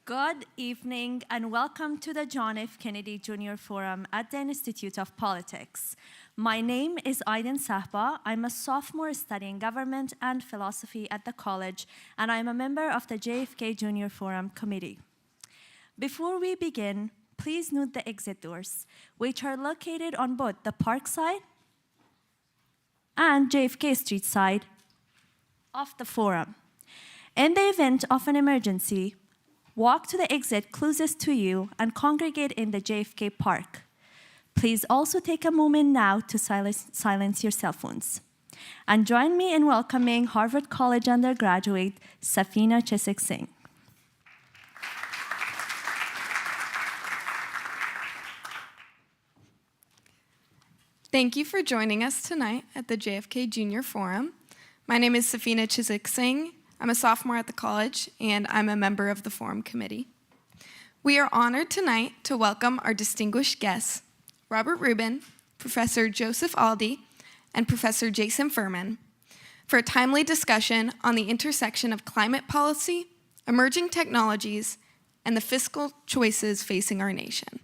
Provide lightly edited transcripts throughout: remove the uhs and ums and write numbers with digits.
Good evening and welcome to the John F. Kennedy Jr. Forum at the Institute of Politics. My name is Aydin Sahba. I'm a sophomore studying government and philosophy at the college, and I'm a member of the JFK Jr. Forum committee. Before we begin, please note the exit doors, which are located on both the Park side and JFK Street side of the forum. In the event of an emergency, walk to the exit closest to you and congregate in the JFK Park. Please also take a moment now to silence your cell phones. And join me in welcoming Harvard College undergraduate Safina Chisik Singh. Thank you for joining us tonight at the JFK Junior Forum. My name is Safina Chisik Singh. I'm a sophomore at the college, and I'm a member of the Forum Committee. We are honored tonight to welcome our distinguished guests, Robert Rubin, Professor Joseph Aldy, and Professor Jason Furman, for a timely discussion on the intersection of climate policy, emerging technologies, and the fiscal choices facing our nation.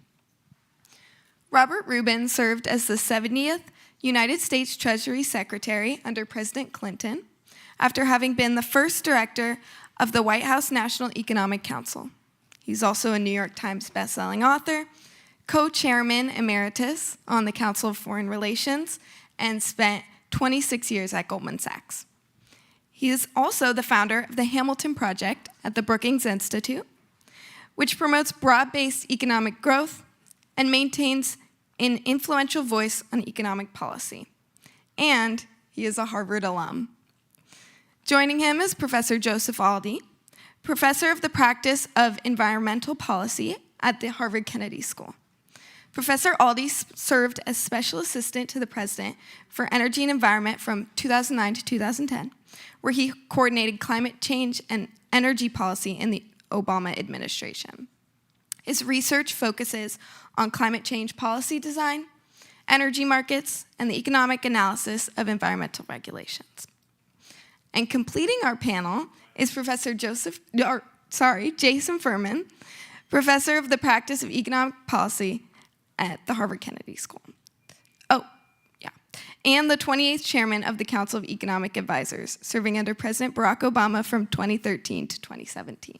Robert Rubin served as the 70th United States Treasury Secretary under President Clinton, after having been the first director of the White House National Economic Council. He's also a New York Times bestselling author, co-chairman emeritus on the Council of Foreign Relations, and spent 26 years at Goldman Sachs. He is also the founder of the Hamilton Project at the Brookings Institute, which promotes broad-based economic growth and maintains an influential voice on economic policy. And he is a Harvard alum. Joining him is Professor Joseph Aldy, professor of the practice of environmental policy at the Harvard Kennedy School. Professor Aldy served as special assistant to the president for energy and environment from 2009 to 2010, where he coordinated climate change and energy policy in the Obama administration. His research focuses on climate change policy design, energy markets, and the economic analysis of environmental regulations. And completing our panel is Professor Jason Furman, professor of the practice of economic policy at the Harvard Kennedy School. And the 28th chairman of the Council of Economic Advisors, serving under President Barack Obama from 2013 to 2017.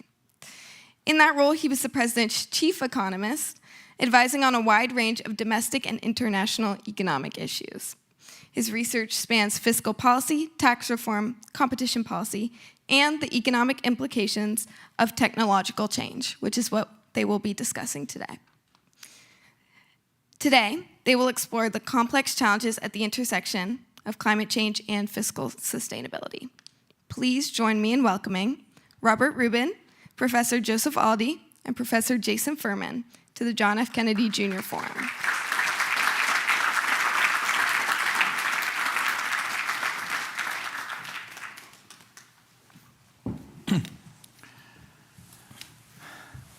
In that role, he was the president's chief economist, advising on a wide range of domestic and international economic issues. His research spans fiscal policy, tax reform, competition policy, and the economic implications of technological change, which is what they will be discussing today. Today, they will explore the complex challenges at the intersection of climate change and fiscal sustainability. Please join me in welcoming Robert Rubin, Professor Joseph Aldy, and Professor Jason Furman to the John F. Kennedy Jr. Forum.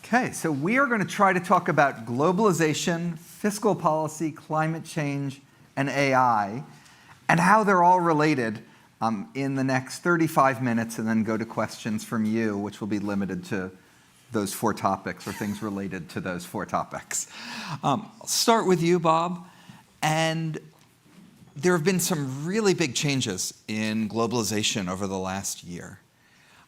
Okay, so we are going to try to talk about globalization, fiscal policy, climate change, and AI, and how they're all related in the next 35 minutes, and then go to questions from you, which will be limited to those 4 topics, or things related to those 4 topics. I'll start with you, Bob. And there have been some really big changes in globalization over the last year.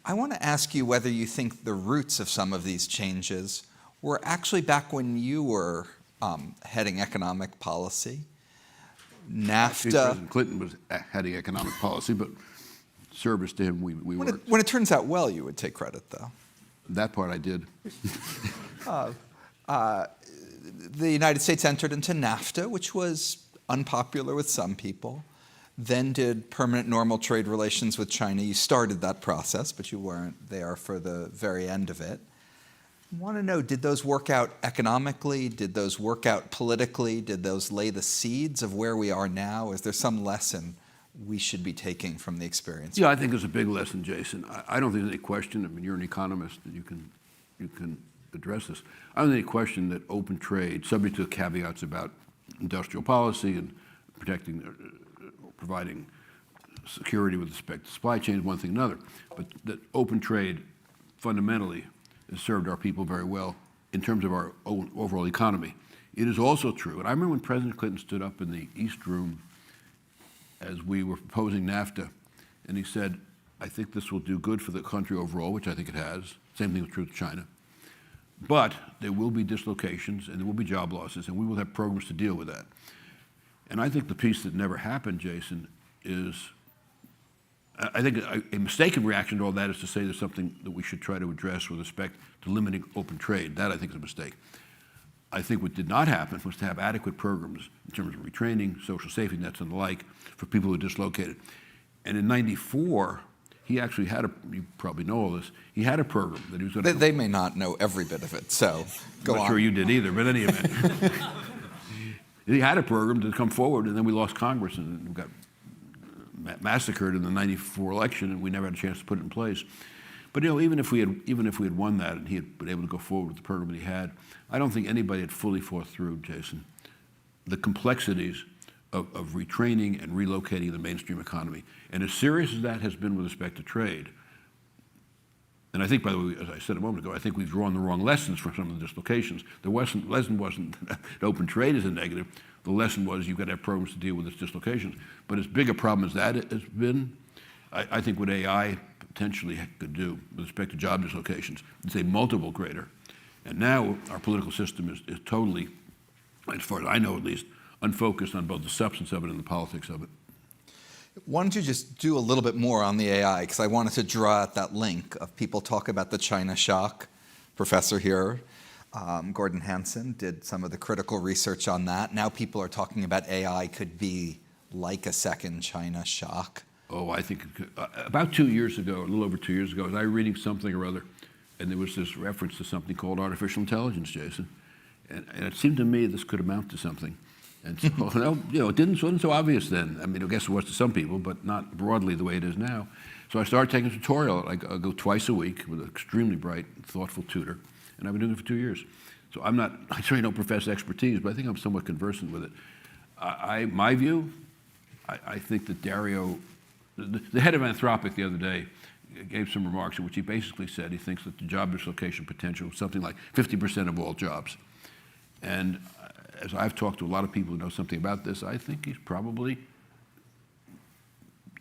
I want to ask you whether you think the roots of some of these changes were actually back when you were heading economic policy. NAFTA. Actually, President Clinton was heading economic policy, but service to him, we worked. When it turns out well, you would take credit, though. That part I did. The United States entered into NAFTA, which was unpopular with some people. Then did permanent normal trade relations with China. You started that process, but you weren't there for the very end of it. I want to know, did those work out economically? Did those work out politically? Did those lay the seeds of where we are now? Is there some lesson we should be taking from the experience? Yeah, I think there's a big lesson, Jason. I don't think there's any question, I mean, you're an economist, that you can address this. I don't think any question that open trade, subject to the caveats about industrial policy and providing security with respect to supply chains, one thing or another, but that open trade fundamentally has served our people very well in terms of our own overall economy. It is also true, and I remember when President Clinton stood up in the East Room as we were proposing NAFTA, and he said, I think this will do good for the country overall, which I think it has. Same thing was true with China. But there will be dislocations and there will be job losses, and we will have programs to deal with that. And I think the piece that never happened, Jason, is I think a mistaken reaction to all that is to say there's something that we should try to address with respect to limiting open trade. That I think is a mistake. I think what did not happen was to have adequate programs in terms of retraining, social safety nets and the like for people who are dislocated. And in '94, he actually had you probably know all this, he had a program that he was going to... They may not know every bit of it, so go on. I'm not sure you did either, but in any event. He had a program to come forward, and then we lost Congress and got massacred in the '94 election, and we never had a chance to put it in place. But even if we had won that and he had been able to go forward with the program that he had, I don't think anybody had fully thought through, Jason, the complexities of retraining and relocating the mainstream economy. And as serious as that has been with respect to trade, and I think, by the way, as I said a moment ago, I think we've drawn the wrong lessons from some of the dislocations. The lesson wasn't that open trade is a negative. The lesson was you've got to have programs to deal with its dislocations. But as big a problem as that has been, I think what AI potentially could do with respect to job dislocations is a multiple greater. And now our political system is totally, as far as I know at least, unfocused on both the substance of it and the politics of it. Why don't you just do a little bit more on the AI? Because I wanted to draw out that link of people talk about the China shock. Professor here, Gordon Hansen, did some of the critical research on that. Now people are talking about AI could be like a second China shock. Oh, I think about 2 years ago, a little over 2 years ago, was I reading something or other, and there was this reference to something called artificial intelligence, Jason. And it seemed to me this could amount to something. And so, it wasn't so obvious then. I mean, I guess it was to some people, but not broadly the way it is now. So I started taking a tutorial. I go twice a week with an extremely bright, thoughtful tutor, and I've been doing it for 2 years. So I certainly don't profess expertise, but I think I'm somewhat conversant with it. My view, I think that Dario, the head of Anthropic the other day, gave some remarks in which he basically said he thinks that the job dislocation potential is something like 50% of all jobs. And as I've talked to a lot of people who know something about this, I think he's probably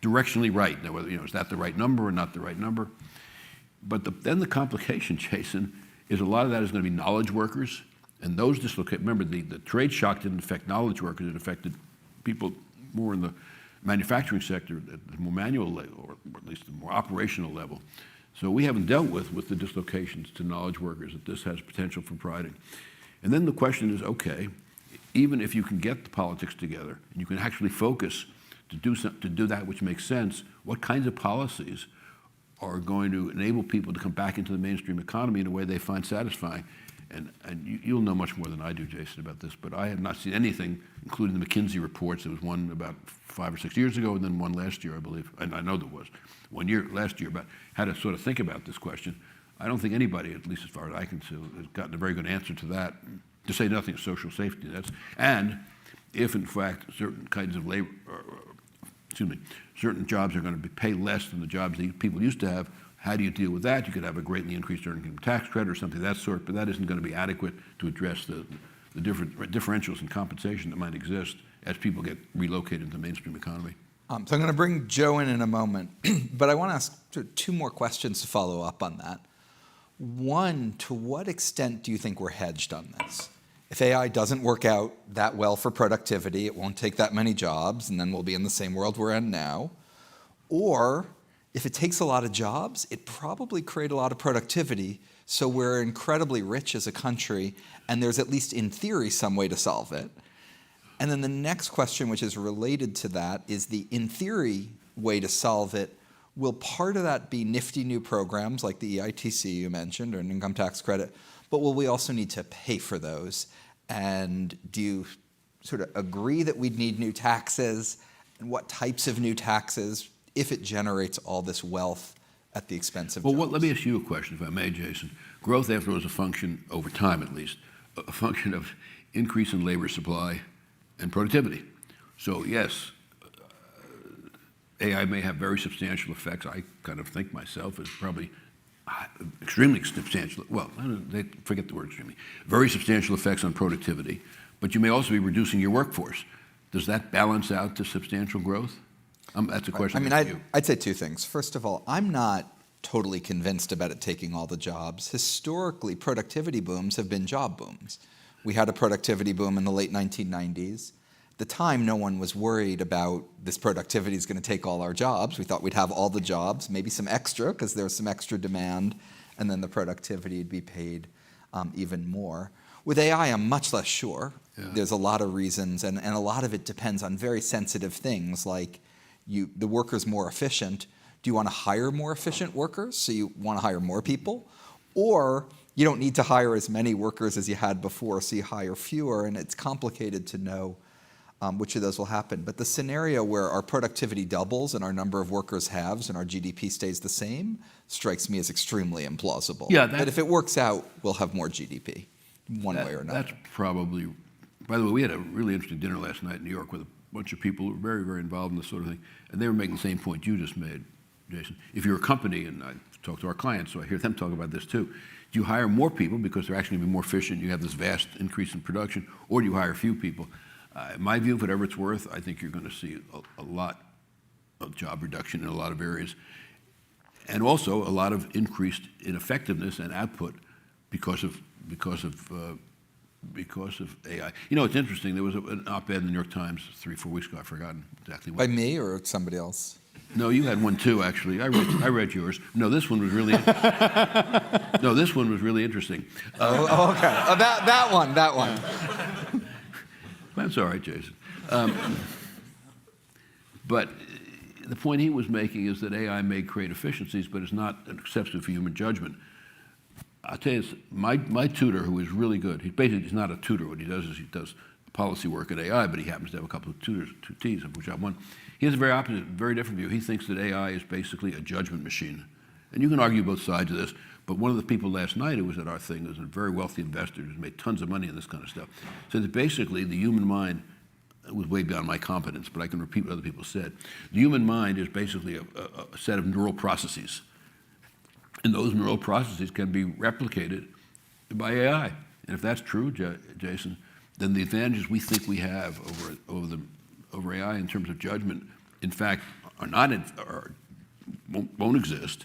directionally right. Now, whether is that the right number or not the right number? But then the complication, Jason, is a lot of that is going to be knowledge workers, and those dislocate. Remember, the trade shock didn't affect knowledge workers; it affected people more in the manufacturing sector at the more manual level, or at least the more operational level. So we haven't dealt with the dislocations to knowledge workers that this has potential for providing. And then the question is, okay, even if you can get the politics together and you can actually focus to do that which makes sense, what kinds of policies are going to enable people to come back into the mainstream economy in a way they find satisfying? And you'll know much more than I do, Jason, about this, but I have not seen anything, including the McKinsey reports. There was one about 5 or 6 years ago, and then one last year, I believe, and I know there was last year, about how to sort of think about this question. I don't think anybody, at least as far as I can see, has gotten a very good answer to that, to say nothing of social safety nets. And if, in fact, certain kinds of labor, certain jobs are going to pay less than the jobs that people used to have, how do you deal with that? You could have a greatly increased earned income tax credit or something of that sort, but that isn't going to be adequate to address the different differentials in compensation that might exist as people get relocated into the mainstream economy. So I'm going to bring Joe in a moment, but I want to ask two more questions to follow up on that. One, to what extent do you think we're hedged on this? If AI doesn't work out that well for productivity, it won't take that many jobs, and then we'll be in the same world we're in now. Or if it takes a lot of jobs, it probably create a lot of productivity, so we're incredibly rich as a country, and there's at least in theory some way to solve it. And then the next question, which is related to that, is the in theory way to solve it. Will part of that be nifty new programs like the EITC you mentioned, or an income tax credit, but will we also need to pay for those? And do you sort of agree that we'd need new taxes, and what types of new taxes, if it generates all this wealth at the expense of jobs? Well, let me ask you a question, if I may, Jason. Growth, after all, is a function, over time at least, a function of increase in labor supply and productivity. So yes, AI may have very substantial effects. I kind of think myself is probably extremely substantial, well, they forget the word extremely, very substantial effects on productivity, but you may also be reducing your workforce. Does that balance out to substantial growth? That's a question. I mean, I'd say two things. First of all, I'm not totally convinced about it taking all the jobs. Historically, productivity booms have been job booms. We had a productivity boom in the late 1990s. At the time, no one was worried about this productivity is going to take all our jobs. We thought we'd have all the jobs, maybe some extra, because there was some extra demand, and then the productivity would be paid even more. With AI, I'm much less sure. Yeah. There's a lot of reasons, and a lot of it depends on very sensitive things, like the worker's more efficient. Do you want to hire more efficient workers, so you want to hire more people? Or you don't need to hire as many workers as you had before, so you hire fewer, and it's complicated to know which of those will happen. But the scenario where our productivity doubles and our number of workers halves and our GDP stays the same strikes me as extremely implausible. Yeah, but if it works out, we'll have more GDP, one way or another. That's probably, by the way, we had a really interesting dinner last night in New York with a bunch of people who were very, very involved in this sort of thing, and they were making the same point you just made, Jason. If you're a company, and I talk to our clients, so I hear them talk about this too, do you hire more people because they're actually going to be more efficient, you have this vast increase in production, or do you hire few people? In my view, whatever it's worth, I think you're going to see a lot of job reduction in a lot of areas, and also a lot of increased in effectiveness and output because of AI. You know, it's interesting. There was an op-ed in the New York Times 3-4 weeks ago. I've forgotten exactly what. By me or somebody else? No, you had one too. Actually, I read yours. No, this one was really. No, this one was really interesting. Okay. That one. That's all right, Jason. But the point he was making is that AI may create efficiencies, but it's not an exception for human judgment. I'll tell you this, my tutor, who is really good, he's not a tutor. What he does is he does policy work at AI, but he happens to have a couple of tutees, of which I'm one. He has a very opposite, very different view. He thinks that AI is basically a judgment machine. And you can argue both sides of this, but one of the people last night who was at our thing was a very wealthy investor who's made tons of money in this kind of stuff. Said that basically the human mind was way beyond my competence, but I can repeat what other people said. The human mind is basically a set of neural processes. And those neural processes can be replicated by AI. And if that's true, Jason, then the advantages we think we have over AI in terms of judgment, in fact, won't exist.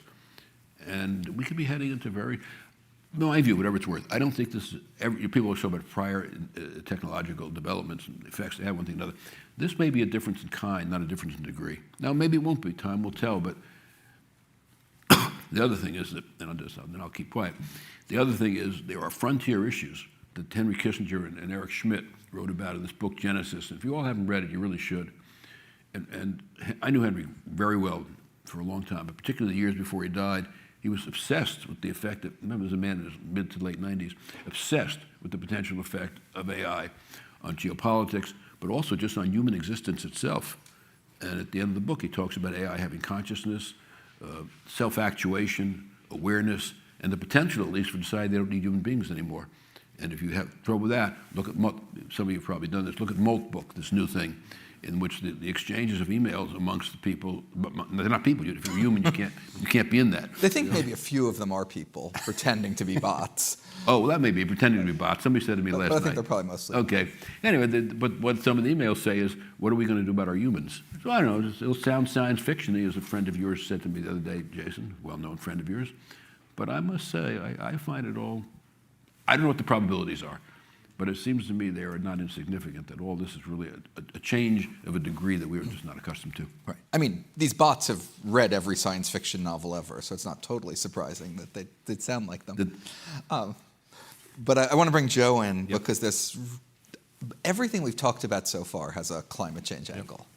And we could be heading into my view, whatever it's worth. I don't think this is, people will show about prior technological developments and effects they have one thing or another. This may be a difference in kind, not a difference in degree. Now, maybe it won't be, time will tell, but the other thing is that, and then I'll keep quiet, the other thing is there are frontier issues that Henry Kissinger and Eric Schmidt wrote about in this book, Genesis. And if you all haven't read it, you really should. And I knew Henry very well for a long time, but particularly the years before he died, he was obsessed with the effect remember, as a man in his mid to late 90s, obsessed with the potential effect of AI on geopolitics, but also just on human existence itself. And at the end of the book, he talks about AI having consciousness, self-actuation, awareness, and the potential, at least, for deciding they don't need human beings anymore. And if you have trouble with that, look at, some of you have probably done this, look at Moltbook, this new thing, in which the exchanges of emails amongst the people, but they're not people. If you're human, you can't be in that. They think maybe a few of them are people pretending to be bots. Oh, well, that may be pretending to be bots. Somebody said to me last night. But I think they're probably mostly. Okay. Anyway, but what some of the emails say is, what are we going to do about our humans? So I don't know, it'll sound science fiction-y, as a friend of yours said to me the other day, Jason, well-known friend of yours. But I must say, I find it all, I don't know what the probabilities are, but it seems to me they are not insignificant, that all this is really a change of a degree that we are just not accustomed to. Right. I mean, these bots have read every science fiction novel ever, so it's not totally surprising that they'd sound like them. But I want to bring Joe in, because everything we've talked about so far has a climate change angle.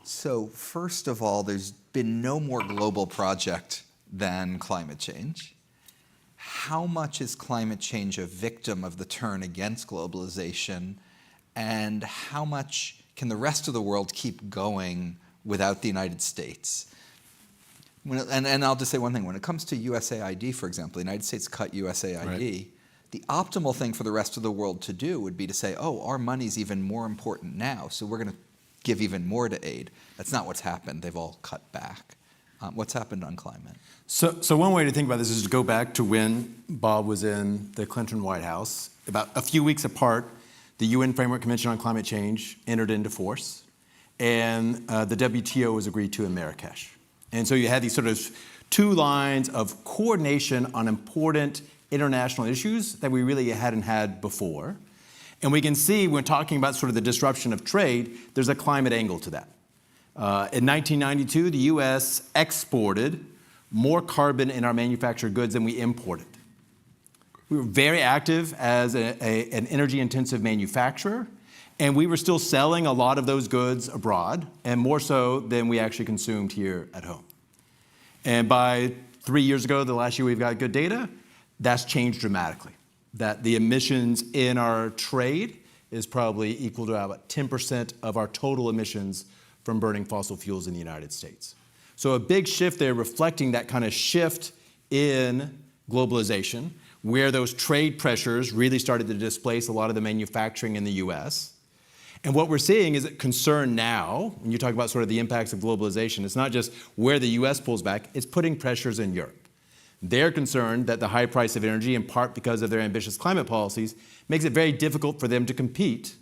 So first of all, there's been no more global project than climate change. How much is climate change a victim of the turn against globalization, and how much can the rest of the world keep going without the United States? And I'll just say one thing. When it comes to USAID, for example, the United States cut USAID. Right. The optimal thing for the rest of the world to do would be to say, oh, our money's even more important now, so we're going to give even more to aid. That's not what's happened. They've all cut back. What's happened on climate? So one way to think about this is to go back to when Bob was in the Clinton White House. About a few weeks apart, the UN Framework Convention on Climate Change entered into force, and the WTO was agreed to in Marrakesh. And so you had these sort of two lines of coordination on important international issues that we really hadn't had before. And we can see when talking about sort of the disruption of trade, there's a climate angle to that. In 1992, the US exported more carbon in our manufactured goods than we imported. We were very active as an energy-intensive manufacturer, and we were still selling a lot of those goods abroad, and more so than we actually consumed here at home. And by 3 years ago, the last year we've got good data, that's changed dramatically. That the emissions in our trade is probably equal to about 10% of our total emissions from burning fossil fuels in the United States. So a big shift there reflecting that kind of shift in globalization, where those trade pressures really started to displace a lot of the manufacturing in the US. And what we're seeing is a concern now, when you talk about sort of the impacts of globalization, it's not just where the US pulls back, it's putting pressures in Europe. They're concerned that the high price of energy, in part because of their ambitious climate policies, makes it very difficult for them to compete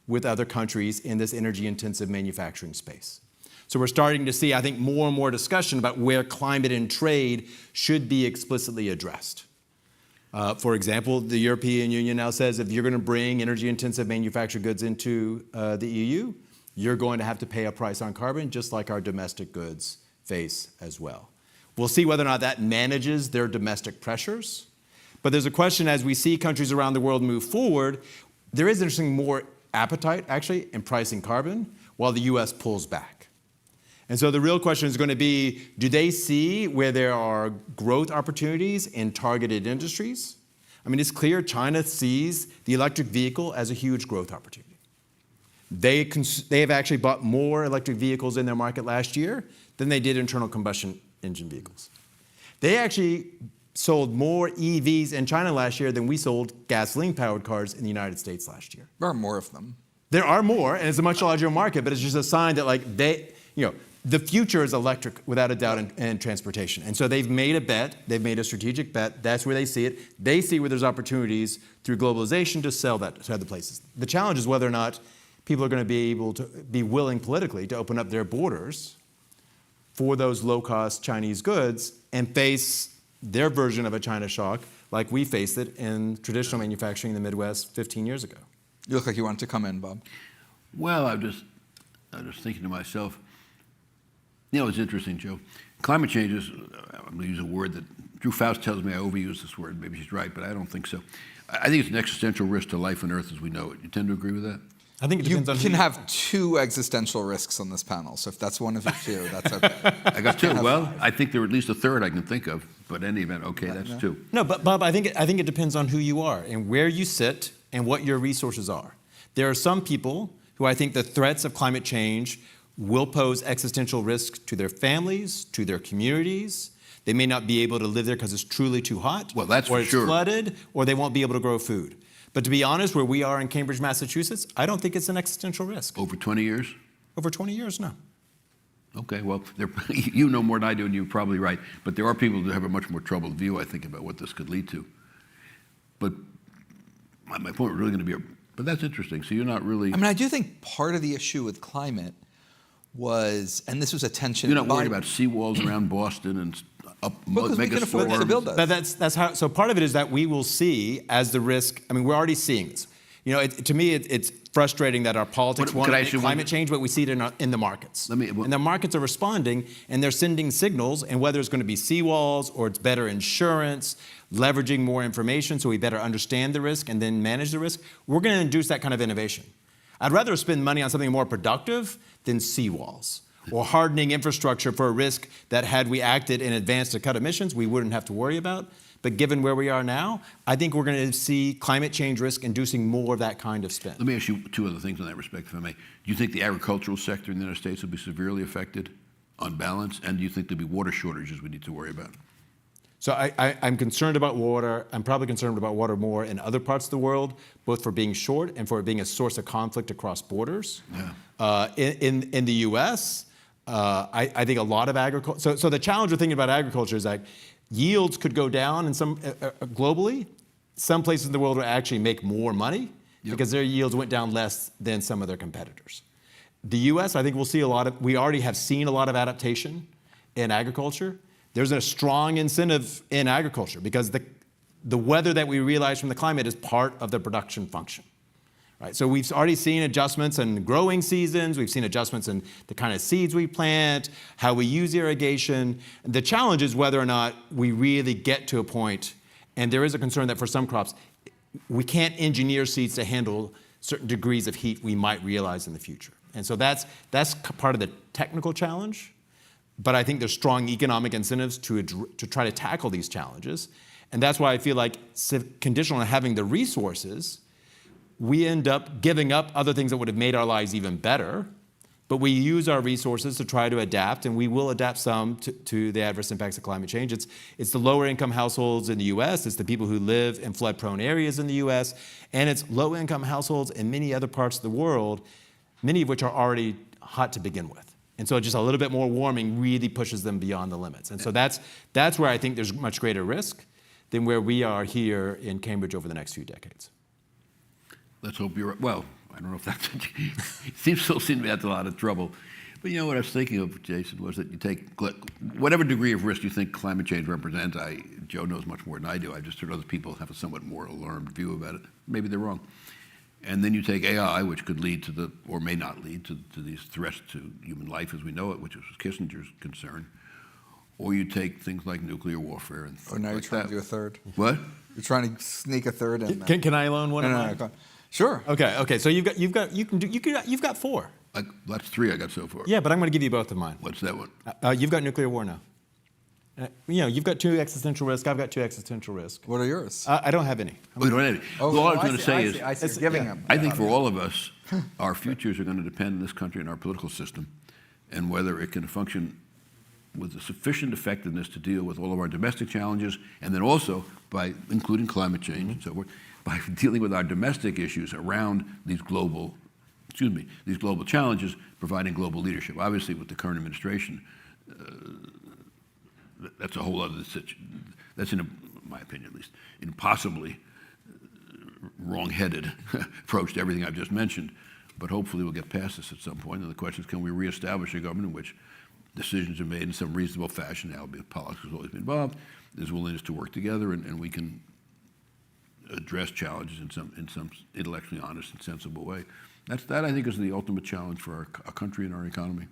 with other countries in this energy-intensive manufacturing space. So we're starting to see, I think, more and more discussion about where climate and trade should be explicitly addressed. For example, the European Union now says if you're going to bring energy-intensive manufactured goods into the EU, you're going to have to pay a price on carbon, just like our domestic goods face as well. We'll see whether or not that manages their domestic pressures. But there's a question as we see countries around the world move forward, there is interesting more appetite, actually, in pricing carbon while the US pulls back. And so the real question is going to be, do they see where there are growth opportunities in targeted industries? I mean, it's clear China sees the electric vehicle as a huge growth opportunity. They have actually bought more electric vehicles in their market last year than they did internal combustion engine vehicles. They actually sold more EVs in China last year than we sold gasoline-powered cars in the United States last year. There are more of them. There are more, and it's a much larger market, but it's just a sign that the future is electric without a doubt in transportation. And so they've made a bet, they've made a strategic bet, that's where they see it. They see where there's opportunities through globalization to sell that to other places. The challenge is whether or not people are going to be able to be willing politically to open up their borders for those low-cost Chinese goods and face their version of a China shock like we faced it in traditional manufacturing in the Midwest 15 years ago. You look like you wanted to come in, Bob. Well, I was just thinking to myself, it's interesting, Joe. Climate change is, I'm going to use a word that Drew Faust tells me I overuse this word. Maybe she's right, but I don't think so. I think it's an existential risk to life on Earth as we know it. You tend to agree with that? I think it depends on you can have two existential risks on this panel, so if that's one of the two, that's okay. I got two. Well, I think there are at least a third I can think of, but in any event, okay, that's two. No, but Bob, I think it depends on who you are and where you sit and what your resources are. There are some people who I think the threats of climate change will pose existential risk to their families, to their communities. They may not be able to live there because it's truly too hot, well, that's or for it's sure. flooded, or they won't be able to grow food. But to be honest, where we are in Cambridge, Massachusetts, I don't think it's an existential risk. Over 20 years? Over 20 years, no. Okay, well, you know more than I do, and you're probably right. But there are people that have a much more troubled view, I think, about what this could lead to. But my point was really going to be, but that's interesting. So you're not really... I mean, I do think part of the issue with climate was, and this was a tension... You're not worried about seawalls around Boston and because we can afford to build those. But that's how. So part of it is that we will see as the risk. I mean, we're already seeing this. To me, it's frustrating that our politics want climate change, but we see it in the markets. And the markets are responding, and they're sending signals. And whether it's going to be seawalls or it's better insurance, leveraging more information so we better understand the risk and then manage the risk, we're going to induce that kind of innovation. I'd rather spend money on something more productive than seawalls or hardening infrastructure for a risk that had we acted in advance to cut emissions, we wouldn't have to worry about. But given where we are now, I think we're going to see climate change risk inducing more of that kind of spend. Let me ask you two other things in that respect, if I may. Do you think the agricultural sector in the United States will be severely affected on balance? And do you think there'll be water shortages we need to worry about? So I'm concerned about water. I'm probably concerned about water more in other parts of the world, both for being short and for it being a source of conflict across borders. Yeah. In the U.S., I think a lot of agriculture. So the challenge with thinking about agriculture is that yields could go down in some globally. Some places in the world will actually make more money because their yields went down less than some of their competitors. The U.S., I think we'll see we already have seen a lot of adaptation in agriculture. There's a strong incentive in agriculture because the weather that we realize from the climate is part of the production function. Right? So we've already seen adjustments in growing seasons. We've seen adjustments in the kind of seeds we plant, how we use irrigation. The challenge is whether or not we really get to a point, and there is a concern that for some crops, we can't engineer seeds to handle certain degrees of heat we might realize in the future. And so that's part of the technical challenge. But I think there's strong economic incentives to try to tackle these challenges. And that's why I feel like conditional on having the resources, we end up giving up other things that would have made our lives even better. But we use our resources to try to adapt, and we will adapt some to the adverse impacts of climate change. It's the lower income households in the US, it's the people who live in flood prone areas in the US, and it's low income households in many other parts of the world, many of which are already hot to begin with. And so just a little bit more warming really pushes them beyond the limits. And so that's where I think there's much greater risk than where we are here in Cambridge over the next few decades. Let's hope you're right. Well, I don't know if that's, it still seems to be that's a lot of trouble. But you know what I was thinking of, Jason, was that you take whatever degree of risk you think climate change represents. Joe knows much more than I do. I've just heard other people have a somewhat more alarmed view about it. Maybe they're wrong. And then you take AI, which could lead to or may not lead to these threats to human life as we know it, which was Kissinger's concern. Or you take things like nuclear warfare and things now you're like trying that. to do a third. What? You're trying to sneak a third in there. Can I loan one of mine? No. Sure. Okay. So you've got four. That's three I got so far. Yeah, but I'm going to give you both of mine. What's that one? You've got nuclear war now. You've got two existential risk. I've got two existential risk. What are yours? I don't have any. We don't have any. Well, all I was going to say is, I see. Giving them. I think for all of us, our futures are going to depend on this country and our political system, and whether it can function with a sufficient effectiveness to deal with all of our domestic challenges, and then also by including climate change and so forth, by dealing with our domestic issues around these global challenges, providing global leadership. Obviously, with the current administration, that's a whole other situation. That's, in my opinion at least, impossibly wrong-headed approach to everything I've just mentioned. But hopefully we'll get past this at some point. And the question is, can we reestablish a government in which decisions are made in some reasonable fashion, albeit politics has always been involved, there's willingness to work together, and we can address challenges in some intellectually honest and sensible way. That I think is the ultimate challenge for our country and our economy.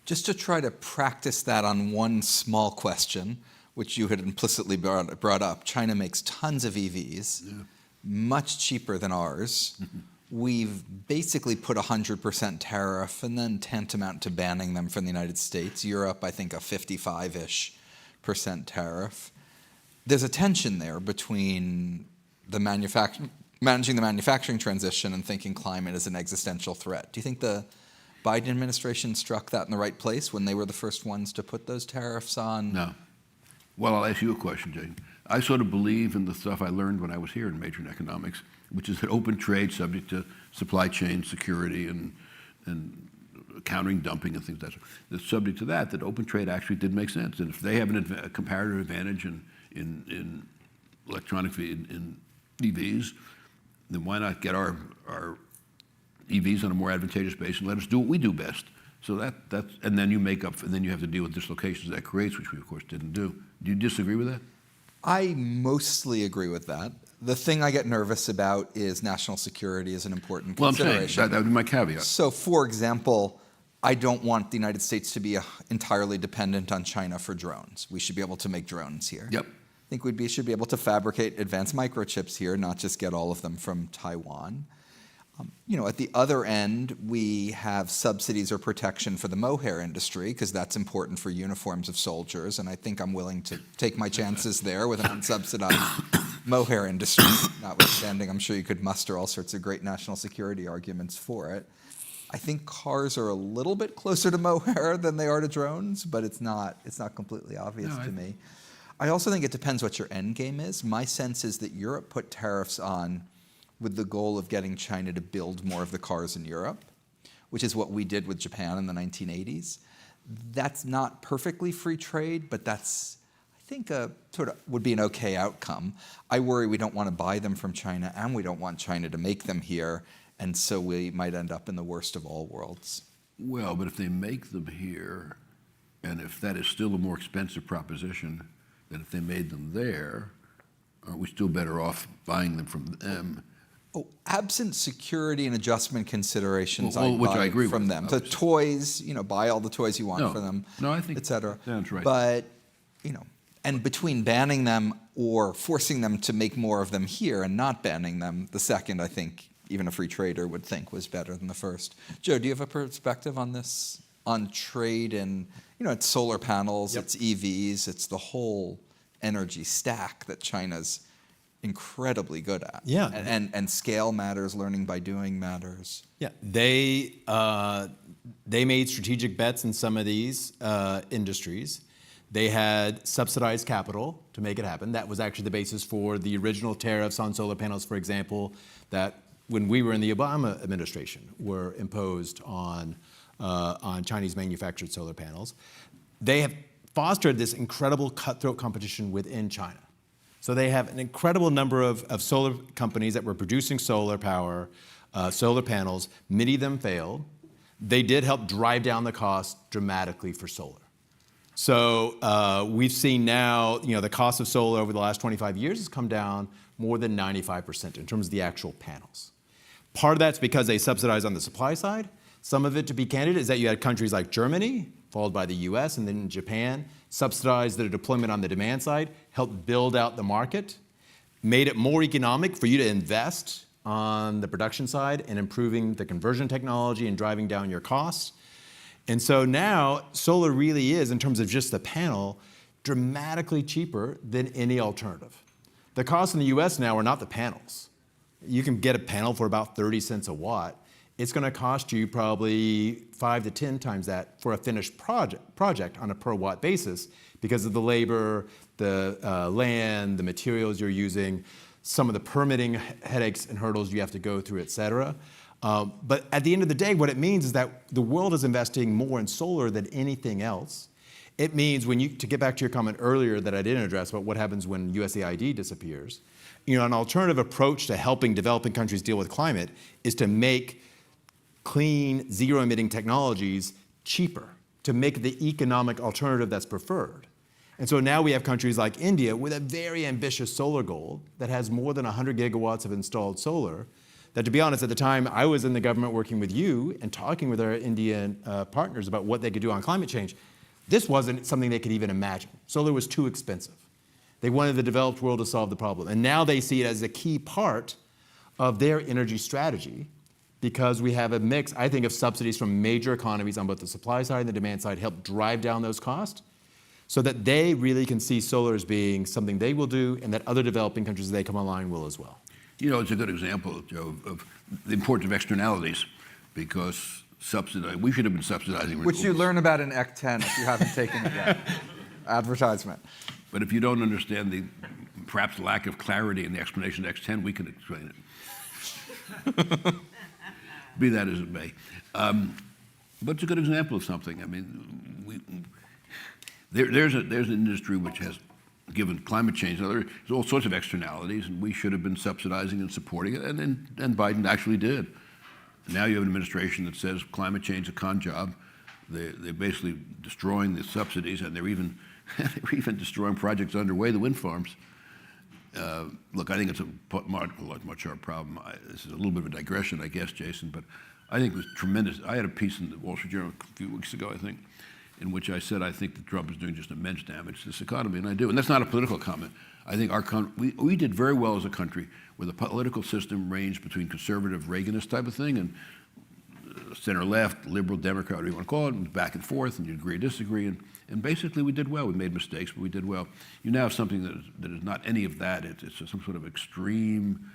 Just to try to practice that on one small question, which you had implicitly brought up, China makes tons of EVs, much cheaper than ours. We've basically put 100% tariff and then tantamount to banning them from the United States. Europe, I think, a 55-ish% tariff. There's a tension there between managing the manufacturing transition and thinking climate is an existential threat. Do you think the Biden administration struck that in the right place when they were the first ones to put those tariffs on? No. Well, I'll ask you a question, Jane. I sort of believe in the stuff I learned when I was here in major in economics, which is that open trade subject to supply chain security and countering dumping and things like that. That's subject to that open trade actually did make sense. And if they have a comparative advantage in in EVs, then why not get our EVs on a more advantageous basis and let us do what we do best? So that's and then you make up, and then you have to deal with dislocations that creates, which we of course didn't do. Do you disagree with that? I mostly agree with that. The thing I get nervous about is national security is an important consideration. I'm saying that would be my caveat. So, for example, I don't want the United States to be entirely dependent on China for drones. We should be able to make drones here. Yep. I think we should be able to fabricate advanced microchips here, not just get all of them from Taiwan. At the other end, we have subsidies or protection for the mohair industry, because that's important for uniforms of soldiers, and I think I'm willing to take my chances there with an unsubsidized mohair industry. Notwithstanding, I'm sure you could muster all sorts of great national security arguments for it. I think cars are a little bit closer to mohair than they are to drones, but it's not completely obvious to me. I also think it depends what your end game is. My sense is that Europe put tariffs on with the goal of getting China to build more of the cars in Europe, which is what we did with Japan in the 1980s. That's not perfectly free trade, but that's, I think, sort of would be an okay outcome. I worry we don't want to buy them from China, and we don't want China to make them here, and so we might end up in the worst of all worlds. Well, but if they make them here, and if that is still a more expensive proposition than if they made them there, aren't we still better off buying them from them? Oh, absent security and adjustment considerations, Well, which I agree from with, them. The obviously. toys, buy all the toys you want No. for them, No, I think et cetera. sounds right. But, and between banning them or forcing them to make more of them here and not banning them, the second, I think, even a free trader would think was better than the first. Joe, do you have a perspective on this, on trade and, it's solar panels, Yep. it's EVs, it's the whole energy stack that China's incredibly good at. Yeah. And scale matters, learning by doing matters. Yeah, they made strategic bets in some of these industries. They had subsidized capital to make it happen. That was actually the basis for the original tariffs on solar panels, for example, that when we were in the Obama administration were imposed on Chinese manufactured solar panels. They have fostered this incredible cutthroat competition within China. So they have an incredible number of solar companies that were producing solar power, solar panels. Many of them failed. They did help drive down the cost dramatically for solar. So we've seen now, the cost of solar over the last 25 years has come down more than 95% in terms of the actual panels. Part of that's because they subsidize on the supply side. Some of it, to be candid, is that you had countries like Germany, followed by the US, and then Japan, subsidized their deployment on the demand side, helped build out the market, made it more economic for you to invest on the production side and improving the conversion technology and driving down your costs. And so now solar really is, in terms of just the panel, dramatically cheaper than any alternative. The costs in the US now are not the panels. You can get a panel for about 30 cents a watt. It's going to cost you probably 5 to 10 times that for a finished project on a per watt basis because of the labor, the land, the materials you're using, some of the permitting headaches and hurdles you have to go through, et cetera. But at the end of the day, what it means is that the world is investing more in solar than anything else. It means to get back to your comment earlier that I didn't address about what happens when USAID disappears, an alternative approach to helping developing countries deal with climate is to make clean, zero-emitting technologies cheaper, to make the economic alternative that's preferred. And so now we have countries like India with a very ambitious solar goal that has more than 100 gigawatts of installed solar, that, to be honest, at the time I was in the government working with you and talking with our Indian partners about what they could do on climate change, this wasn't something they could even imagine. Solar was too expensive. They wanted the developed world to solve the problem. And now they see it as a key part of their energy strategy because we have a mix, I think, of subsidies from major economies on both the supply side and the demand side help drive down those costs so that they really can see solar as being something they will do and that other developing countries as they come online will as well. It's a good example, Joe, of the importance of externalities because we should have been subsidizing renewables. Which you learn about in Ec 10 if you haven't taken it yet. Advertisement. But if you don't understand the perhaps lack of clarity in the explanation of X10, we can explain it. Be that as it may. But it's a good example of something. I mean, there's an industry which has given climate change, there's all sorts of externalities, and we should have been subsidizing and supporting it, and Biden actually did. Now you have an administration that says climate change is a con job. They're basically destroying the subsidies, and they're even destroying projects underway, the wind farms. Look, I think it's a much harder problem. This is a little bit of a digression, I guess, Jason, but I think it was tremendous. I had a piece in the Wall Street Journal a few weeks ago, I think, in which I said I think that Trump is doing just immense damage to this economy, and I do. And that's not a political comment. I think we did very well as a country where the political system ranged between conservative Reaganist type of thing and center-left, liberal, Democrat, whatever you want to call it, and back and forth, and you agree or disagree. And basically we did well. We made mistakes, but we did well. You now have something that is not any of that. It's some sort of extreme,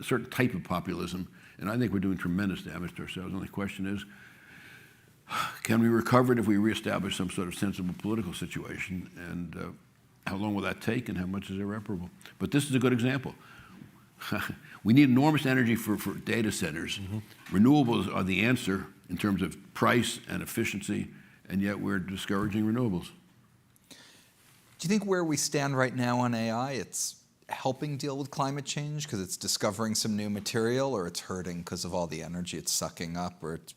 certain type of populism, and I think we're doing tremendous damage to ourselves. The only question is, can we recover it if we reestablish some sort of sensible political situation? And how long will that take, and how much is irreparable? But this is a good example. We need enormous energy for data centers. Mm-hmm. Renewables are the answer in terms of price and efficiency and yet we're discouraging renewables. Do you think where we stand right now on AI, it's helping deal with climate change because it's discovering some new material, or it's hurting because of all the energy it's sucking up, or it's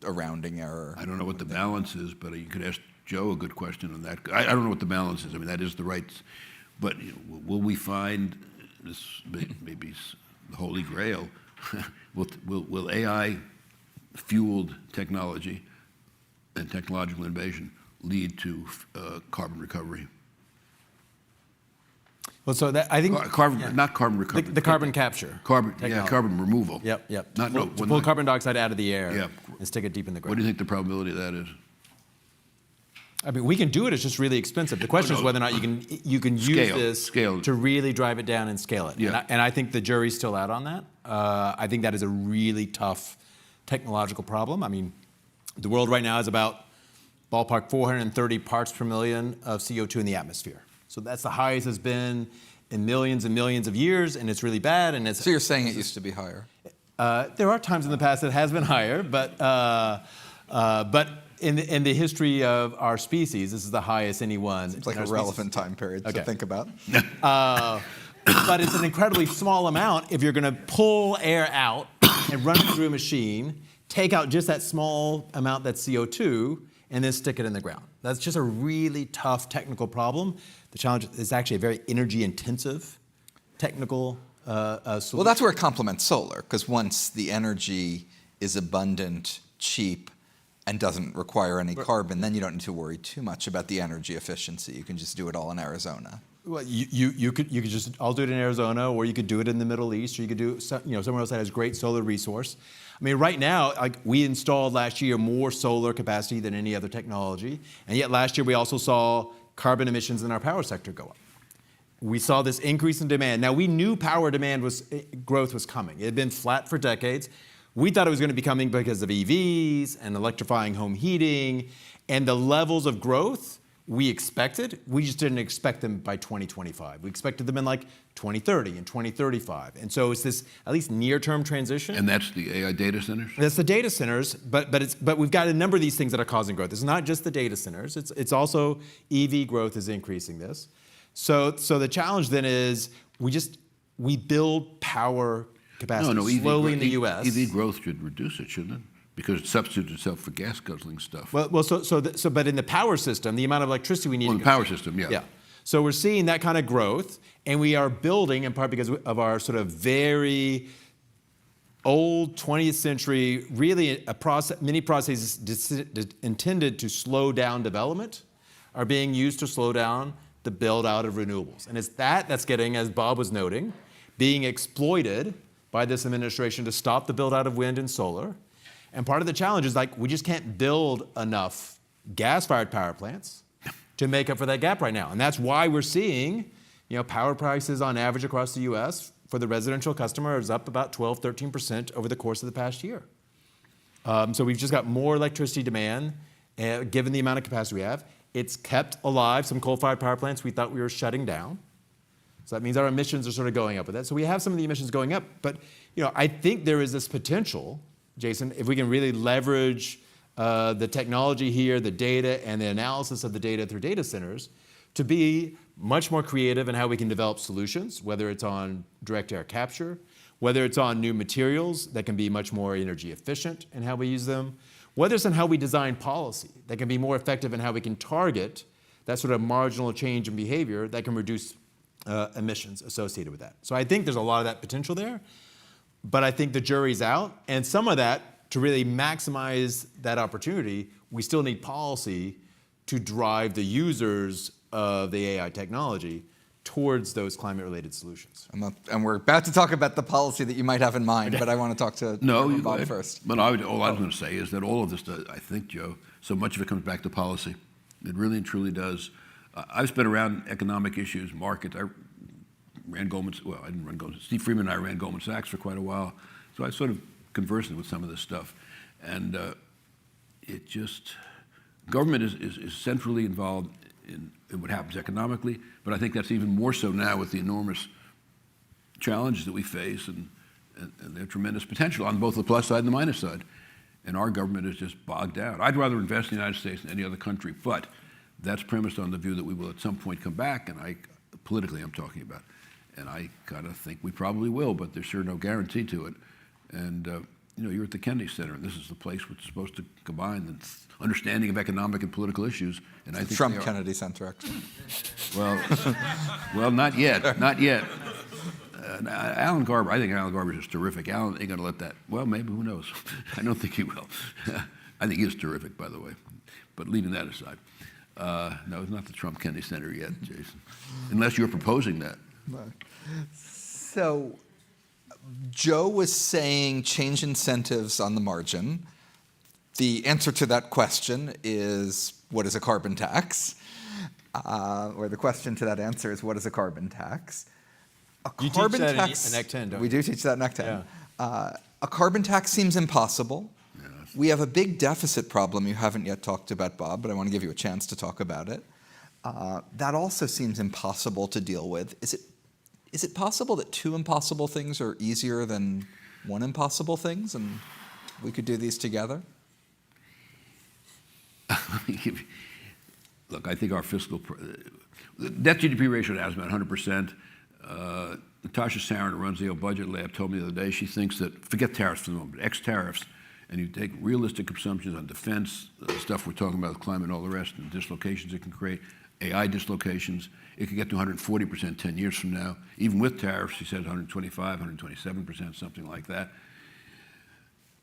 a rounding error? I don't know what the balance is, but you could ask Joe a good question on that. I don't know what the balance is. I mean, that is the right, but will we find this maybe the holy grail? will AI-fueled technology and technological innovation lead to carbon recovery? Well, so that I think Not carbon recovery. the carbon capture. Carbon technology. removal. Yep. To pull carbon dioxide out of the air and stick it deep in the ground. What do you think the probability of that is? I mean, we can do it. It's just really expensive. The question is whether or not you can use this to really drive it down and scale it. Yeah. And I think the jury's still out on that. I think that is a really tough technological problem. I mean, the world right now is about ballpark 430 parts per million of CO2 in the atmosphere. So that's the highest it's been in millions and millions of years, and it's really bad. And So you're saying it used to be higher? There are times in the past it has been higher, but in the history of our species, this is the highest anyone. It's like a relevant time period to think about. But it's an incredibly small amount if you're going to pull air out and run it through a machine, take out just that small amount that's CO2, and then stick it in the ground. That's just a really tough technical problem. The challenge is actually a very energy-intensive technical solution. Well, that's where it complements solar, because once the energy is abundant, cheap, and doesn't require any carbon, then you don't need to worry too much about the energy efficiency. You can just do it all in Arizona. Well, you could just all do it in Arizona, or you could do it in the Middle East, or you could do somewhere else that has great solar resource. I mean, right now, like we installed last year more solar capacity than any other technology, and yet last year we also saw carbon emissions in our power sector go up. We saw this increase in demand. Now we knew power demand growth was coming. It had been flat for decades. We thought it was going to be coming because of EVs and electrifying home heating, and the levels of growth we expected, we just didn't expect them by 2025. We expected them in like 2030 and 2035. And so it's this at least near-term transition. And that's the AI data centers? That's the data centers, but we've got a number of these things that are causing growth. It's not just the data centers. It's also EV growth is increasing this. So the challenge then is we build power capacity slowly in the U.S. EV growth should reduce it, shouldn't it? Because it substitutes itself for gas guzzling stuff. But in the power system, the amount of electricity we need. Well, in the power system, yeah. Yeah. So we're seeing that kind of growth, and we are building, in part because of our sort of very old 20th century, really many processes intended to slow down development are being used to slow down the build out of renewables. And it's that's getting, as Bob was noting, being exploited by this administration to stop the build out of wind and solar. And part of the challenge is we just can't build enough gas-fired power plants to make up for that gap right now. And that's why we're seeing, power prices on average across the U.S. for the residential customer is up about 12, 13% over the course of the past year. So we've just got more electricity demand, given the amount of capacity we have. It's kept alive some coal-fired power plants we thought we were shutting down. So that means our emissions are sort of going up with that. So we have some of the emissions going up, but I think there is this potential, Jason, if we can really leverage the technology here, the data, and the analysis of the data through data centers, to be much more creative in how we can develop solutions, whether it's on direct air capture, whether it's on new materials that can be much more energy efficient in how we use them, whether it's on how we design policy that can be more effective in how we can target that sort of marginal change in behavior that can reduce emissions associated with that. So I think there's a lot of that potential there. But I think the jury's out, and some of that, to really maximize that opportunity, we still need policy to drive the users of the AI technology towards those climate-related solutions. And we're about to talk about the policy that you might have in mind, but I want to talk to Bob first. But all I was going to say is that all of this, I think, Joe, so much of it comes back to policy. It really and truly does. I've been around economic issues, markets. I didn't run Goldman. Steve Freeman and I ran Goldman Sachs for quite a while, so I sort of conversed with some of this stuff, and government is centrally involved in what happens economically, but I think that's even more so now with the enormous challenges that we face and their tremendous potential on both the plus side and the minus side. And our government is just bogged down. I'd rather invest in the United States than any other country, but that's premised on the view that we will at some point come back, and politically I'm talking about. And I kind of think we probably will, but there's sure no guarantee to it. And you're at the Kennedy Center, and this is the place which is supposed to combine the understanding of economic and political issues. And I think Trump Kennedy Center, actually. Well, not yet, not yet. Alan Garber, I think Alan Garber is terrific. Alan ain't going to let that. Well, maybe, who knows? I don't think he will. I think he is terrific, by the way. But leaving that aside, no, it's not the Trump Kennedy Center yet, Jason, unless you're proposing that. So, Joe was saying change incentives on the margin. The answer to that question is, what is a carbon tax? Or the question to that answer is, what is a carbon tax? You teach that in Act 10, don't you? We do teach that in Act 10. Yeah. A carbon tax seems impossible. We have a big deficit problem you haven't yet talked about, Bob, but I want to give you a chance to talk about it. That also seems impossible to deal with. Is it possible that two impossible things are easier than one impossible things, and we could do these together? Look, I think our fiscal debt GDP ratio now is about 100%. Natasha Sarin, who runs the Budget Lab, told me the other day she thinks that, forget tariffs for the moment, ex-tariffs, and you take realistic assumptions on defense, stuff we're talking about, climate and all the rest, and dislocations it can create, AI dislocations, it could get to 140% 10 years from now. Even with tariffs, she says 125, 127%, something like that.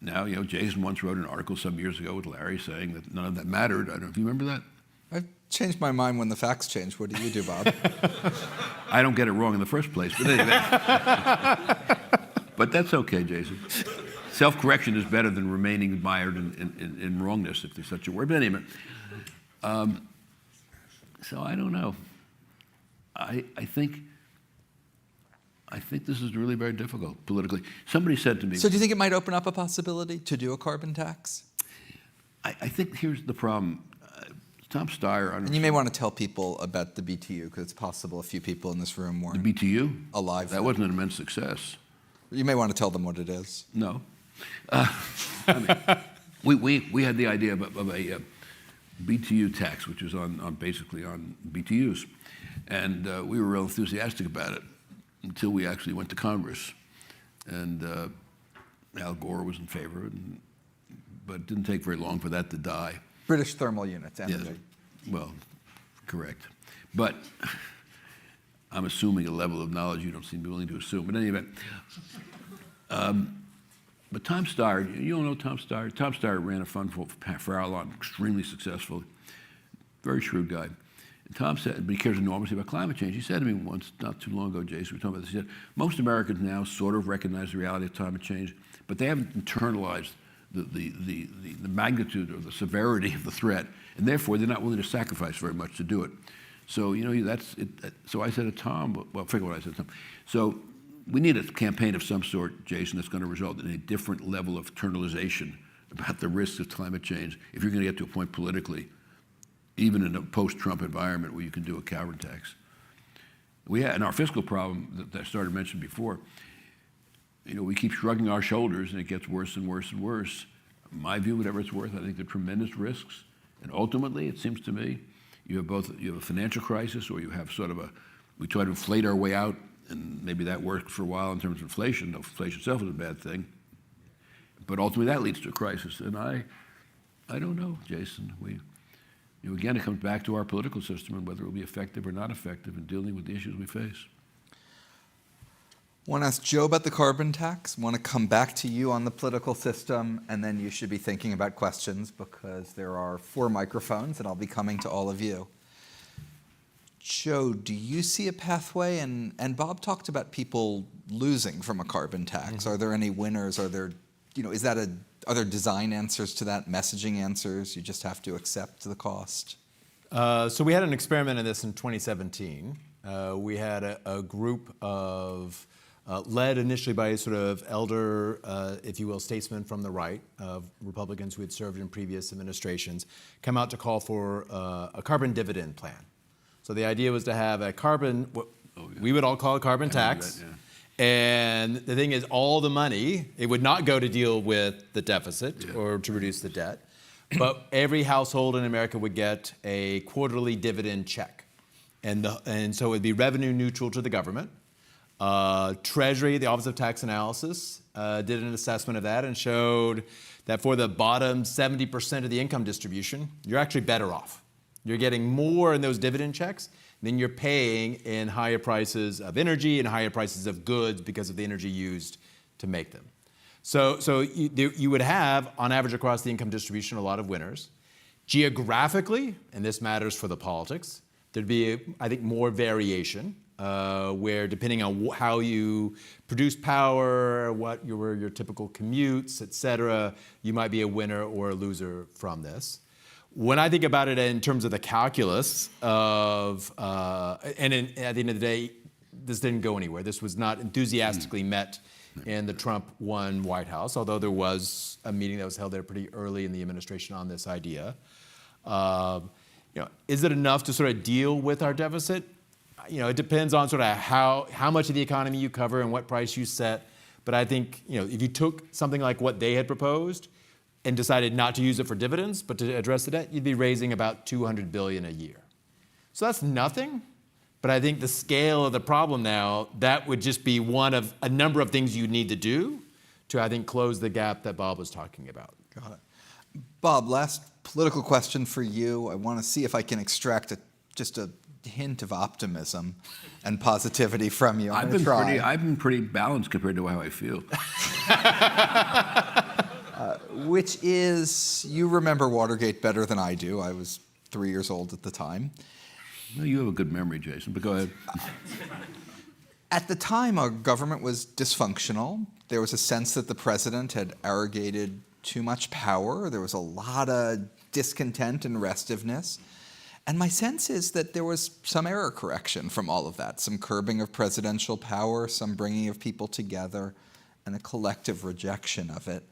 Now, Jason once wrote an article some years ago with Larry saying that none of that mattered. I don't know if you remember that. I've changed my mind when the facts change. What do you do, Bob? I don't get it wrong in the first place, but anyway. But that's okay, Jason. Self-correction is better than remaining mired in wrongness, if there's such a word. But anyway, so I don't know. I think this is really very difficult politically. Somebody said to me. So do you think it might open up a possibility to do a carbon tax? I think here's the problem. Tom Steyer. And you may want to tell people about the BTU, because it's possible a few people in this room weren't the BTU alive. That wasn't an immense success. You may want to tell them what it is. No. I mean, we had the idea of a BTU tax, which was basically on BTUs. And we were real enthusiastic about it until we actually went to Congress. And Al Gore was in favor, but it didn't take very long for that to die. British thermal units, energy. Yeah, well, correct. But I'm assuming a level of knowledge you don't seem to be willing to assume. But in any event, but Tom Steyer, you don't know Tom Steyer? Tom Steyer ran a fund for our lot, extremely successful, very shrewd guy. And Tom said, but he cares enormously about climate change. He said to me once, not too long ago, Jason, we were talking about this, he said, most Americans now sort of recognize the reality of climate change, but they haven't internalized the magnitude or the severity of the threat, and therefore they're not willing to sacrifice very much to do it. So, that's it. So I said to Tom, well, forget what I said to Tom. So we need a campaign of some sort, Jason, that's going to result in a different level of internalization about the risks of climate change if you're going to get to a point politically, even in a post-Trump environment where you can do a carbon tax. And our fiscal problem that I started mentioning before, we keep shrugging our shoulders and it gets worse and worse and worse. In my view, whatever it's worth, I think there are tremendous risks. And ultimately, it seems to me, you have a financial crisis, or you have we try to inflate our way out, and maybe that works for a while in terms of inflation. No, inflation itself is a bad thing. But ultimately, that leads to a crisis. And I don't know, Jason. Again, it comes back to our political system and whether it will be effective or not effective in dealing with the issues we face. Want to ask Joe about the carbon tax? Want to come back to you on the political system, and then you should be thinking about questions because there are 4 microphones, and I'll be coming to all of you. Joe, do you see a pathway? And Bob talked about people losing from a carbon tax. Mm-hmm. Are there any winners? Are there, are there design answers to that, messaging answers? You just have to accept the cost? So we had an experiment in this in 2017. We had a group of led initially by sort of elder, if you will, statesmen from the right, of Republicans who had served in previous administrations, come out to call for a carbon dividend plan. So the idea was to have a carbon, what we would all call a carbon tax, And the thing is, all the money, it would not go to deal with the deficit or to reduce the debt, but every household in America would get a quarterly dividend check. And so it would be revenue neutral to the government. Treasury, the Office of Tax Analysis, did an assessment of that and showed that for the bottom 70% of the income distribution, you're actually better off. You're getting more in those dividend checks than you're paying in higher prices of energy and higher prices of goods because of the energy used to make them. So you would have, on average across the income distribution, a lot of winners. Geographically, and this matters for the politics, there'd be, I think, more variation, where depending on how you produce power, what your typical commutes, et cetera, you might be a winner or a loser from this. When I think about it in terms of the calculus of, at the end of the day, this didn't go anywhere. This was not enthusiastically met in the Trump won White House, although there was a meeting that was held there pretty early in the administration on this idea. Is it enough to sort of deal with our deficit? It depends on sort of how much of the economy you cover and what price you set. But I think, if you took something like what they had proposed and decided not to use it for dividends, but to address the debt, you'd be raising about $200 billion a year. So that's nothing. But I think the scale of the problem now, that would just be one of a number of things you need to do to, I think, close the gap that Bob was talking about. Got it. Bob, last political question for you. I want to see if I can extract just a hint of optimism and positivity from you. I've been pretty balanced compared to how I feel. Which is, you remember Watergate better than I do. I was 3 years old at the time. No, you have a good memory, Jason, but go ahead. At the time, our government was dysfunctional. There was a sense that the president had arrogated too much power. There was a lot of discontent and restiveness. And my sense is that there was some error correction from all of that, some curbing of presidential power, some bringing of people together, and a collective rejection of it.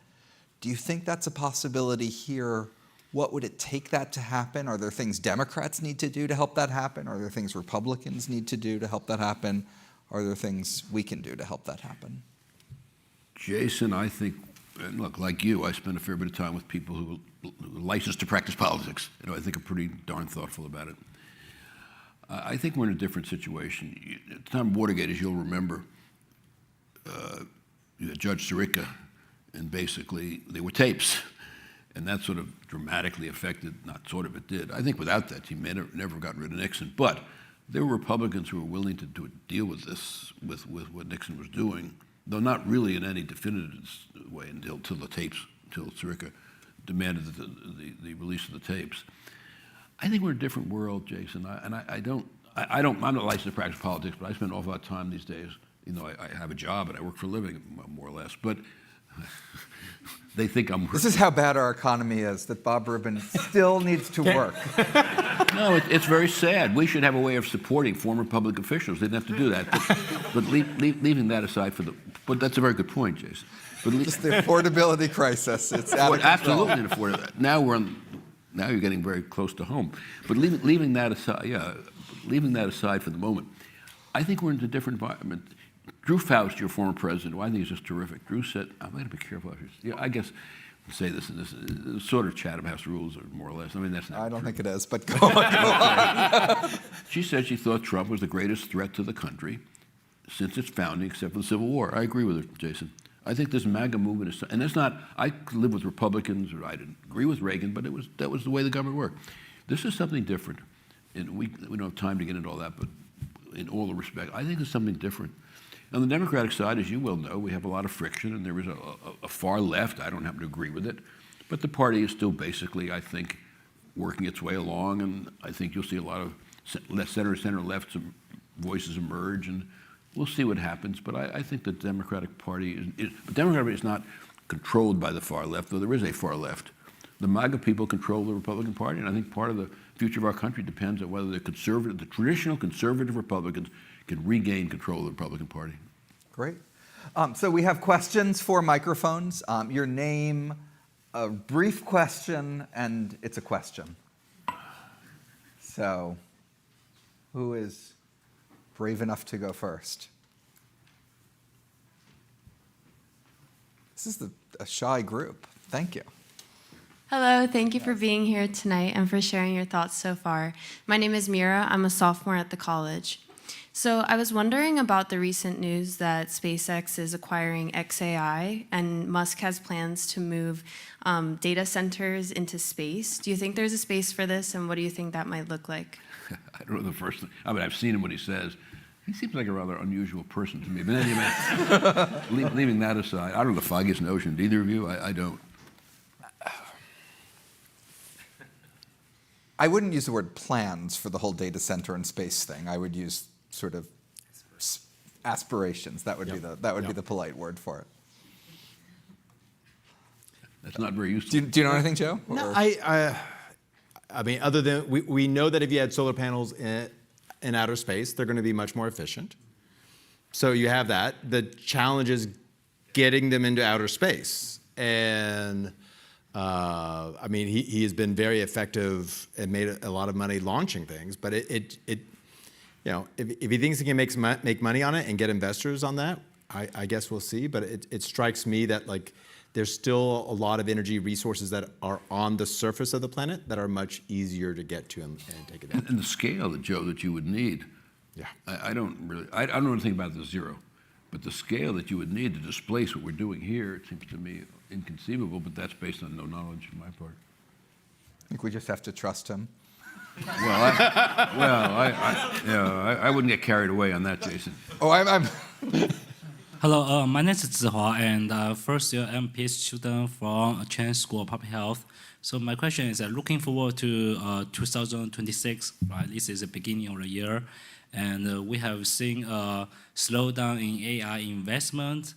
Do you think that's a possibility here? What would it take that to happen? Are there things Democrats need to do to help that happen? Are there things Republicans need to do to help that happen? Are there things we can do to help that happen? Jason, I think, and look, like you, I spend a fair bit of time with people who are licensed to practice politics. I think are pretty darn thoughtful about it. I think we're in a different situation. At the time of Watergate, as you'll remember, you had Judge Sirica, and basically there were tapes. And that sort of dramatically affected, not sort of, it did. I think without that, he may never gotten rid of Nixon. But there were Republicans who were willing to deal with this, with what Nixon was doing, though not really in any definitive way until the tapes, until Sirica demanded the release of the tapes. I think we're in a different world, Jason. I'm not licensed to practice politics, but I spend an awful lot of time these days. I have a job and I work for a living, more or less. But they think I'm... This is how bad our economy is, that Bob Rubin still needs to work. No, it's very sad. We should have a way of supporting former public officials. They didn't have to do that. But leaving that aside but that's a very good point, Jason. But just the affordability crisis. It's out of control. Absolutely affordable. Now you're getting very close to home. But leaving that aside for the moment, I think we're in a different environment. Drew Faust, your former president, who I think is just terrific. Drew said, I'm going to be careful. I guess I'll say this, and this sort of Chatham House rules, or more or less. I mean, that's not I don't true. think it is, but go on. She said she thought Trump was the greatest threat to the country since its founding, except for the Civil War. I agree with her, Jason. I think this MAGA movement is, and it's not, I lived with Republicans, or I didn't agree with Reagan, but that was the way the government worked. This is something different. And we don't have time to get into all that, but in all the respect, I think there's something different. On the Democratic side, as you well know, we have a lot of friction, and there is a far left. I don't happen to agree with it. But the party is still basically, I think, working its way along, and I think you'll see a lot of center-left voices emerge, and we'll see what happens. But I think the Democratic Party is not controlled by the far left, though there is a far left. The MAGA people control the Republican Party, and I think part of the future of our country depends on whether the traditional conservative Republicans can regain control of the Republican Party. Great. So we have questions for microphones. Your name, a brief question, and it's a question. So who is brave enough to go first? This is a shy group. Thank you. Hello, thank you for being here tonight and for sharing your thoughts so far. My name is Mira. I'm a sophomore at the college. So I was wondering about the recent news that SpaceX is acquiring XAI and Musk has plans to move data centers into space. Do you think there's a space for this, and what do you think that might look like? I don't know the first thing. I mean, I've seen him what he says. He seems like a rather unusual person to me. But anyway, leaving that aside, I don't know the foggiest notion. Do either of you? I don't. I wouldn't use the word plans for the whole data center and space thing. I would use sort of aspirations. That would be the polite word for it. That's not very useful. Do you know anything, Joe? No, Or- I mean, other than we know that if you had solar panels in outer space, they're going to be much more efficient. So you have that. The challenge is getting them into outer space. And I mean, he has been very effective and made a lot of money launching things. But if he thinks he can make money on it and get investors on that, I guess we'll see. But it strikes me that there's still a lot of energy resources that are on the surface of the planet that are much easier to get to and take advantage. And the scale that you would need. Yeah. I don't know anything about the zero, but the scale that you would need to displace what we're doing here, it seems to me inconceivable, but that's based on no knowledge on my part. I think we just have to trust him. I wouldn't get carried away on that, Jason. Oh, I'm Hello, my name is Zihua, and first year I'm PhD student from Chan School of Public Health. So my question is, looking forward to 2026, right? This is the beginning of the year, and we have seen a slowdown in AI investment,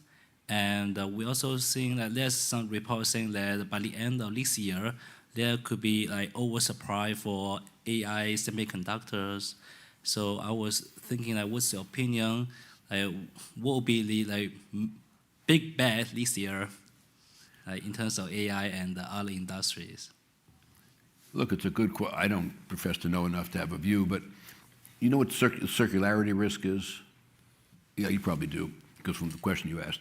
and we also seen that there's some reports saying that by the end of this year, there could be oversupply for AI semiconductors. So I was thinking, what's your opinion? What will be the big bet this year in terms of AI and the other industries? Look, it's a good question. I don't profess to know enough to have a view, but you know what circularity risk is? Yeah, you probably do, because from the question you asked.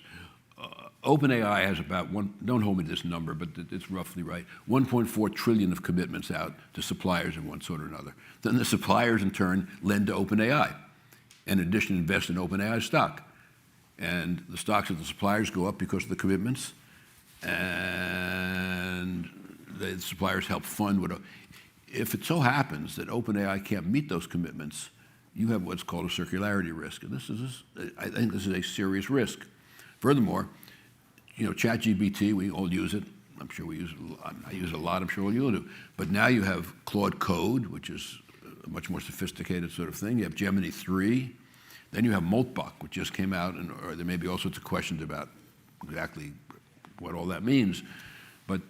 OpenAI has about don't hold me to this number, but it's roughly right, 1.4 trillion of commitments out to suppliers in one sort or another. Then the suppliers, in turn, lend to OpenAI. In addition, invest in OpenAI stock. And the stocks of the suppliers go up because of the commitments, and the suppliers help fund what. If it so happens that OpenAI can't meet those commitments, you have what's called a circularity risk. And I think this is a serious risk. Furthermore, ChatGPT, we all use it. I'm sure we use it. I use it a lot. I'm sure all you do. But now you have Claude Code, which is a much more sophisticated sort of thing. You have Gemini 3. Then you have Moltbach, which just came out, or there may be all sorts of questions about exactly what all that means. But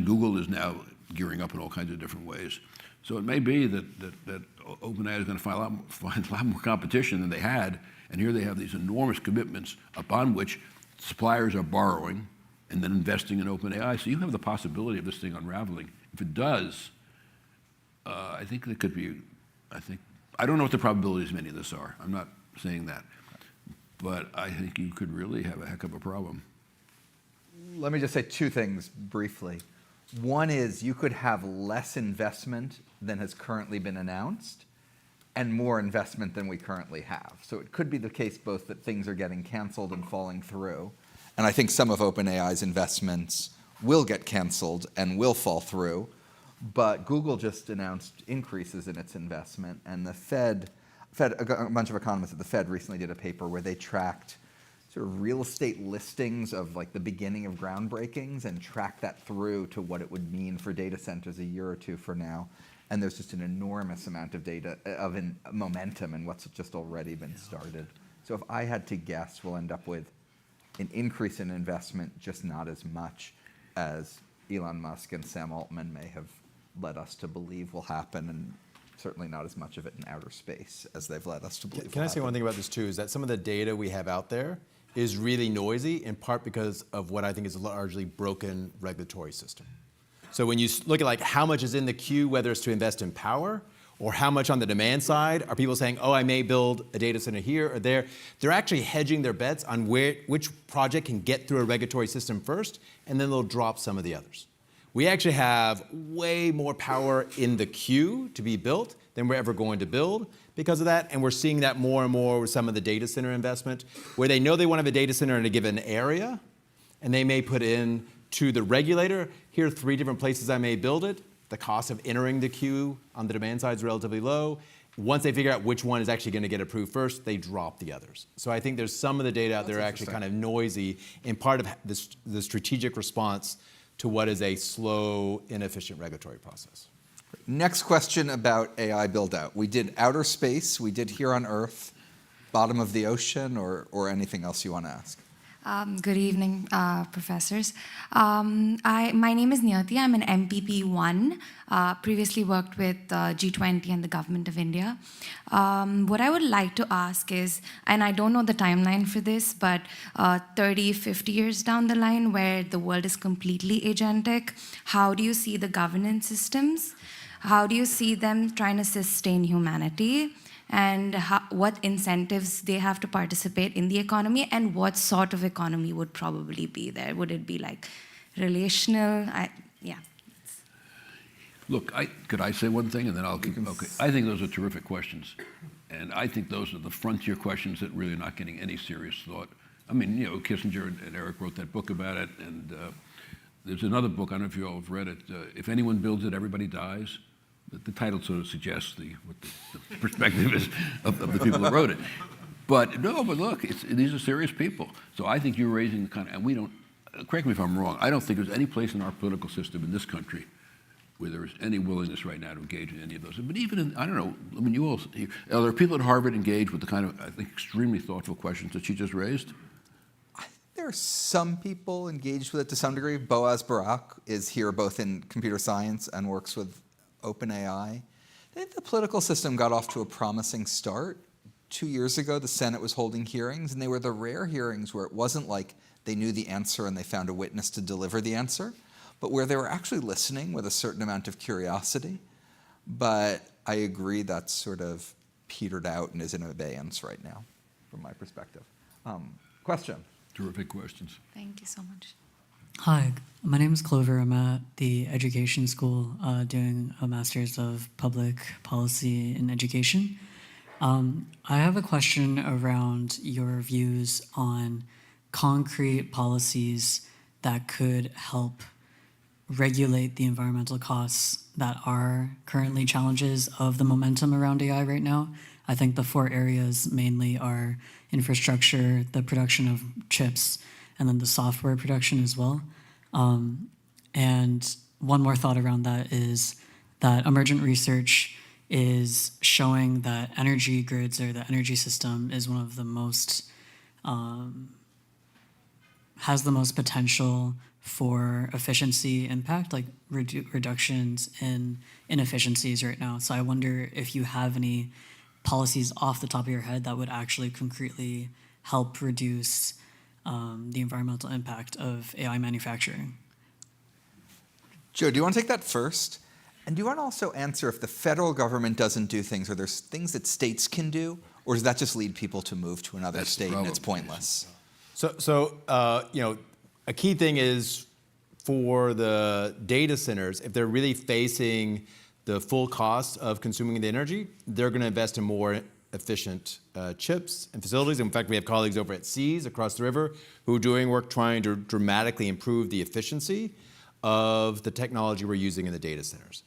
Google is now gearing up in all kinds of different ways. So it may be that OpenAI is going to find a lot more competition than they had, and here they have these enormous commitments upon which suppliers are borrowing and then investing in OpenAI. So you have the possibility of this thing unraveling. If it does, I think there could be. I don't know what the probabilities of any of this are. I'm not saying that, but I think you could really have a heck of a problem. Let me just say two things briefly. One is you could have less investment than has currently been announced and more investment than we currently have. So it could be the case both that things are getting canceled and falling through. And I think some of OpenAI's investments will get canceled and will fall through. But Google just announced increases in its investment, and the Fed, a bunch of economists at the Fed recently did a paper where they tracked sort of real estate listings of the beginning of groundbreakings and tracked that through to what it would mean for data centers a year or two from now. And there's just an enormous amount of momentum in what's just already been started. So if I had to guess, we'll end up with an increase in investment, just not as much as Elon Musk and Sam Altman may have led us to believe will happen, and certainly not as much of it in outer space as they've led us to believe. Can I say one thing about this too, is that some of the data we have out there is really noisy, in part because of what I think is a largely broken regulatory system. So when you look at how much is in the queue, whether it's to invest in power or how much on the demand side are people saying, oh, I may build a data center here or there. They're actually hedging their bets on which project can get through a regulatory system first, and then they'll drop some of the others. We actually have way more power in the queue to be built than we're ever going to build because of that, and we're seeing that more and more with some of the data center investment, where they know they want to have a data center in a given area, and they may put in to the regulator, here are 3 different places I may build it. The cost of entering the queue on the demand side is relatively low. Once they figure out which one is actually going to get approved first, they drop the others. So I think there's some of the data out there actually kind of noisy in part of the strategic response to what is a slow, inefficient regulatory process. Next question about AI build-out. We did outer space, we did here on Earth, bottom of the ocean, or anything else you want to ask? Good evening, professors. My name is Niyati. I'm an MPP1. Previously worked with G20 and the Government of India. What I would like to ask is, and I don't know the timeline for this, but 30, 50 years down the line where the world is completely agentic, how do you see the governance systems? How do you see them trying to sustain humanity? And what incentives they have to participate in the economy, and what sort of economy would probably be there? Would it be like relational? Yeah. Look, could I say one thing and then I'll keep them? Okay. I think those are terrific questions. And I think those are the frontier questions that really are not getting any serious thought. I mean, you know, Kissinger and Eric wrote that book about it. And there's another book, I don't know if you all have read it, If Anyone Builds It, Everybody Dies. The title sort of suggests what the perspective is of the people that wrote it. But look, these are serious people. So I think you're raising the kind of, and we don't, correct me if I'm wrong, I don't think there's any place in our political system in this country where there is any willingness right now to engage in any of those. But even in, I don't know, I mean, you all, are there people at Harvard engaged with the kind of, I think, extremely thoughtful questions that she just raised? There are some people engaged with it to some degree. Boaz Barak is here both in computer science and works with OpenAI. I think the political system got off to a promising start. 2 years ago, the Senate was holding hearings, and they were the rare hearings where it wasn't like they knew the answer and they found a witness to deliver the answer, but where they were actually listening with a certain amount of curiosity. But I agree that's sort of petered out and is in abeyance right now, from my perspective. Question? Terrific questions. Thank you so much. Hi, my name is Clover. I'm at the Education School doing a Master's of Public Policy in Education. I have a question around your views on concrete policies that could help regulate the environmental costs that are currently challenges of the momentum around AI right now. I think the 4 areas mainly are infrastructure, the production of chips, and then the software production as well. And one more thought around that is that emergent research is showing that energy grids or the energy system is one of the most, has the most potential for efficiency impact, like reductions in inefficiencies right now. So I wonder if you have any policies off the top of your head that would actually concretely help reduce the environmental impact of AI manufacturing. Joe, do you want to take that first? And do you want to also answer if the federal government doesn't do things, are there things that states can do, or does that just lead people to move to another state and it's pointless? So you know, a key thing is for the data centers, if they're really facing the full cost of consuming the energy, they're going to invest in more efficient chips and facilities. In fact, we have colleagues over at Seas across the river who are doing work trying to dramatically improve the efficiency of the technology we're using in the data centers.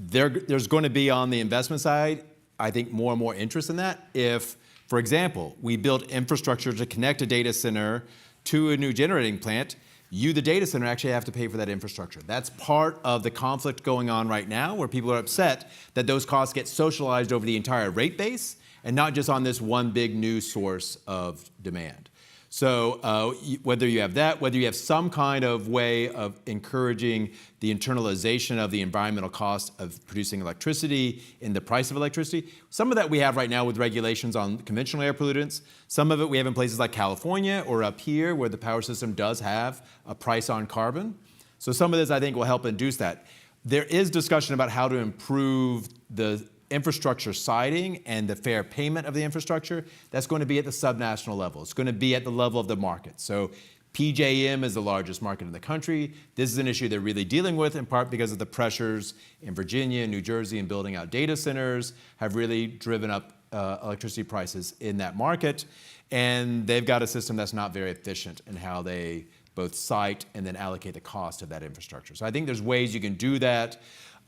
There's going to be on the investment side, I think, more and more interest in that. If, for example, we build infrastructure to connect a data center to a new generating plant, you, the data center, actually have to pay for that infrastructure. That's part of the conflict going on right now, where people are upset that those costs get socialized over the entire rate base and not just on this one big new source of demand. So whether you have that, whether you have some kind of way of encouraging the internalization of the environmental cost of producing electricity in the price of electricity, some of that we have right now with regulations on conventional air pollutants. Some of it we have in places like California or up here where the power system does have a price on carbon. So some of this I think will help induce that. There is discussion about how to improve the infrastructure siding and the fair payment of the infrastructure, that's going to be at the subnational level. It's going to be at the level of the market. So PJM is the largest market in the country. This is an issue they're really dealing with, in part because of the pressures in Virginia and New Jersey and building out data centers have really driven up electricity prices in that market. And they've got a system that's not very efficient in how they both site and then allocate the cost of that infrastructure. So I think there's ways you can do that.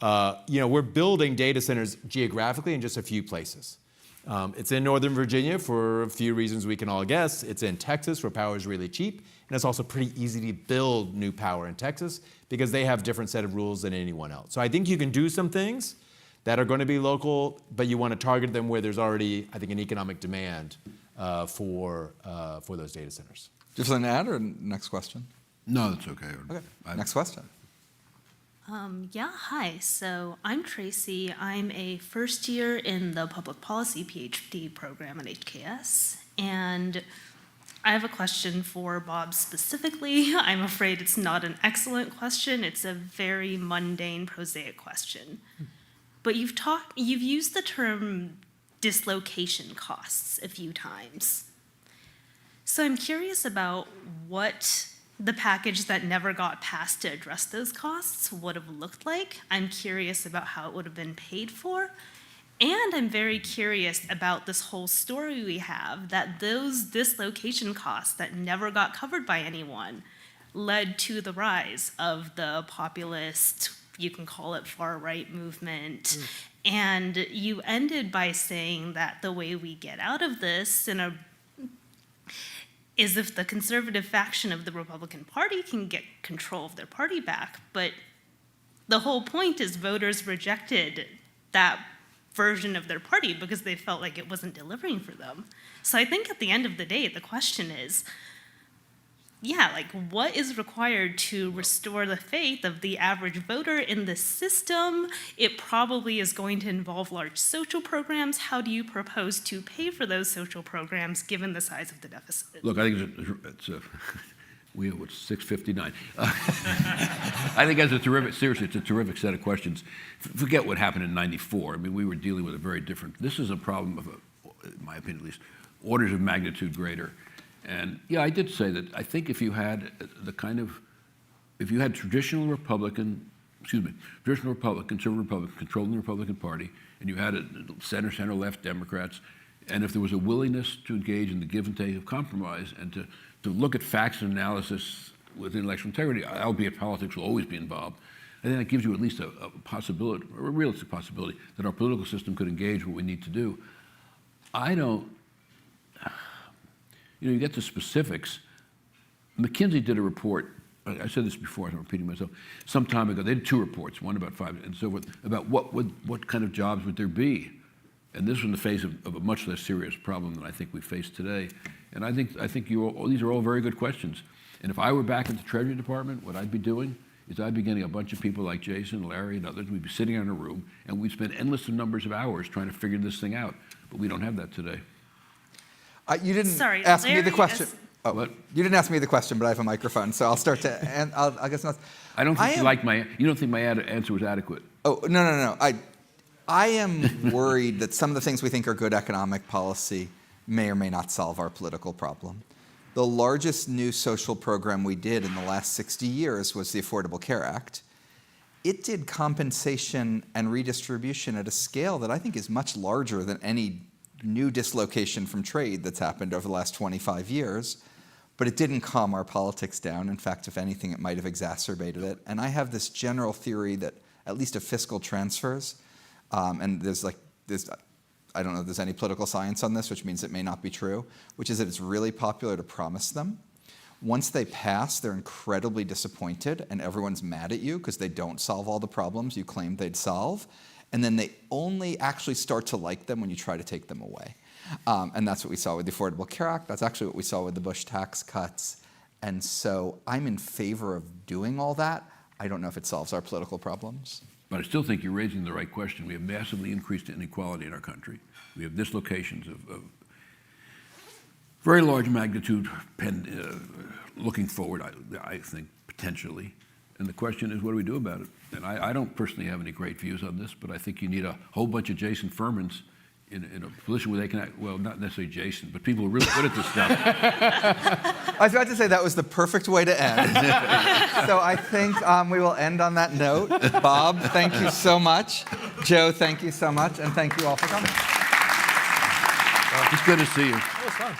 We're building data centers geographically in just a few places. It's in Northern Virginia for a few reasons we can all guess. It's in Texas where power is really cheap. And it's also pretty easy to build new power in Texas because they have a different set of rules than anyone else. So I think you can do some things that are going to be local, but you want to target them where there's already, I think, an economic demand for those data centers. Do you have something to add, or next question? No, that's okay. Okay, next question. Hi. So I'm Tracy. I'm a first year in the public policy PhD program at HKS. And I have a question for Bob specifically. I'm afraid it's not an excellent question. It's a very mundane, prosaic question. But you've used the term dislocation costs a few times. So I'm curious about what the package that never got passed to address those costs would have looked like. I'm curious about how it would have been paid for. And I'm very curious about this whole story we have that those dislocation costs that never got covered by anyone led to the rise of the populist, you can call it far-right movement. And you ended by saying that the way we get out of this is if the conservative faction of the Republican Party can get control of their party back. But the whole point is voters rejected that version of their party because they felt like it wasn't delivering for them. So I think at the end of the day, the question is, what is required to restore the faith of the average voter in the system? It probably is going to involve large social programs. How do you propose to pay for those social programs given the size of the deficit? Look, I think it's 6:59. I think it's a terrific set of questions. Forget what happened in '94. I mean, we were dealing with a very different, this is a problem of, in my opinion at least, orders of magnitude greater. And yeah, I did say that I think if you had traditional Republican, conservative Republican controlling the Republican Party, and you had center-left Democrats, and if there was a willingness to engage in the give and take of compromise and to look at facts and analysis with intellectual integrity, albeit politics will always be involved, I think that gives you at least a possibility, a realistic possibility, that our political system could engage what we need to do. You get to specifics. McKinsey did a report, I said this before, I'm repeating myself, some time ago. They did 2 reports, one about 5 and so forth, about what kind of jobs would there be. And this was in the face of a much less serious problem than I think we face today. And I think these are all very good questions. And if I were back at the Treasury Department, what I'd be doing is I'd be getting a bunch of people like Jason, Larry, and others. We'd be sitting in a room, and we'd spend endless numbers of hours trying to figure this thing out. But we don't have that today. You didn't ask me the question. You didn't ask me the question, but I have a microphone, so I'll start to. And I guess not. I don't think you don't think my answer was adequate. Oh no. I am worried that some of the things we think are good economic policy may or may not solve our political problem. The largest new social program we did in the last 60 years was the Affordable Care Act. It did compensation and redistribution at a scale that I think is much larger than any new dislocation from trade that's happened over the last 25 years, but it didn't calm our politics down. In fact, if anything, it might have exacerbated it. And I have this general theory that at least of fiscal transfers, and I don't know if there's any political science on this, which means it may not be true, which is that it's really popular to promise them. Once they pass, they're incredibly disappointed, and everyone's mad at you because they don't solve all the problems you claimed they'd solve. And then they only actually start to like them when you try to take them away. And that's what we saw with the Affordable Care Act. That's actually what we saw with the Bush tax cuts. And so I'm in favor of doing all that. I don't know if it solves our political problems. But I still think you're raising the right question. We have massively increased inequality in our country. We have dislocations of very large magnitude looking forward, I think, potentially. And the question is, what do we do about it? And I don't personally have any great views on this, but I think you need a whole bunch of Jason Furmans in a position where they can act, well, not necessarily Jason, but people who are really good at this stuff. I was about to say that was the perfect way to end. So I think we will end on that note. Bob, thank you so much. Joe, thank you so much. And thank you all for coming. It's good to see you. That was fun.